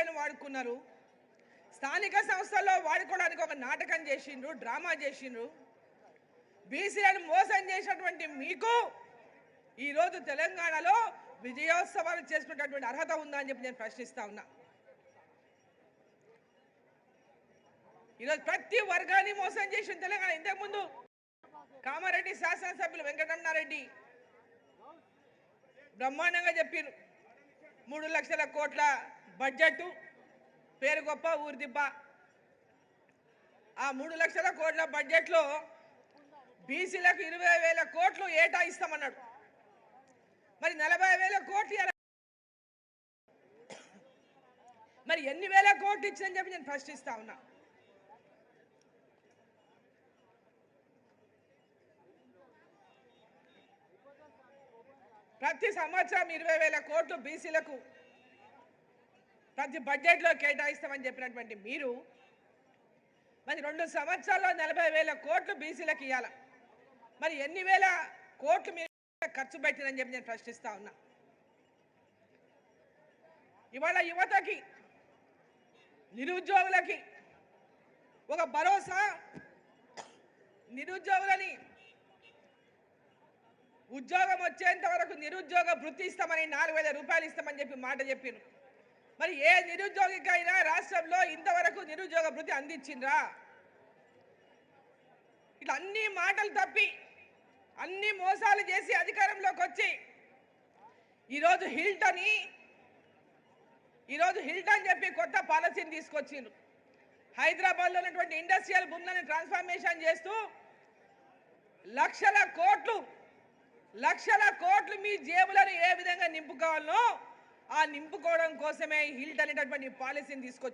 బీసీలను వాడుకున్నారు. స్థానిక సంస్థల్లో వాడుకోవడానికి ఒక నాటకం చేసిండ్రు, డ్రామా చేసిండ్రు. బీసీలను మోసం చేసినటువంటి మీకు ఈరోజు తెలంగాణలో విజయోత్సవాలు చేసుకునేటటువంటి అర్హత ఉందా అని చెప్పి నేను ప్రశ్నిస్తా ఉన్నా. ఈరోజు ప్రతి వర్గాన్ని మోసం చేసిన తెలంగాణ. ఇంతకుముందు కామారెడ్డి శాసనసభ్యులు వెంకటరమణారెడ్డి బ్రహ్మాండంగా చెప్పారు. 3 లక్షల కోట్ల బడ్జెట్, పేరు గొప్ప ఊరి దిబ్బ. ఆ 3 లక్షల కోట్ల బడ్జెట్లో బీసీలకు 20,000 కోట్లు ఏటా ఇస్తామన్నాడు. మరి 40,000 కోట్లు మరి ఎన్ని వేల కోట్లు ఇచ్చిందని చెప్పి నేను ప్రశ్నిస్తా ఉన్నా. ప్రతి సంవత్సరం 20,000 కోట్లు బీసీలకు ప్రతి బడ్జెట్లో కేటాయిస్తామని చెప్పినటువంటి మీరు మరి 2 సంవత్సరాల్లో 40,000 కోట్లు బీసీలకు ఇవ్వాలి. మరి ఎన్ని వేల కోట్లు మీరు ఖర్చు పెట్టినని చెప్పి నేను ప్రశ్నిస్తా ఉన్నా. ఇవాళ యువతకి, నిరుద్యోగులకి ఒక భరోసా, నిరుద్యోగులని ఉద్యోగం వచ్చేంత వరకు నిరుద్యోగ భృతి ఇస్తామని 4,000 రూపాయలు ఇస్తామని చెప్పి మాట చెప్పారు. మరి ఏ నిరుద్యోగికైనా రాష్ట్రంలో ఇంతవరకు నిరుద్యోగ భృతి అందించిండ్రా? ఇట్లా అన్ని మాటలు తప్పి అన్ని మోసాలు చేసి అధికారంలోకి వచ్చి ఈరోజు హిల్టన్ చెప్పి కొత్త పాలసీని తీసుకొచ్చిండ్రు. హైదరాబాద్లో ఉన్నటువంటి ఇండస్ట్రియల్ భూములను ట్రాన్స్ఫర్మేషన్ చేస్తూ లక్షల కోట్లు మీ జేబులను ఏ విధంగా నింపుకోవాలో ఆ నింపుకోవడం కోసమే హిల్టన్ అనేటటువంటి పాలసీని తీసుకొచ్చి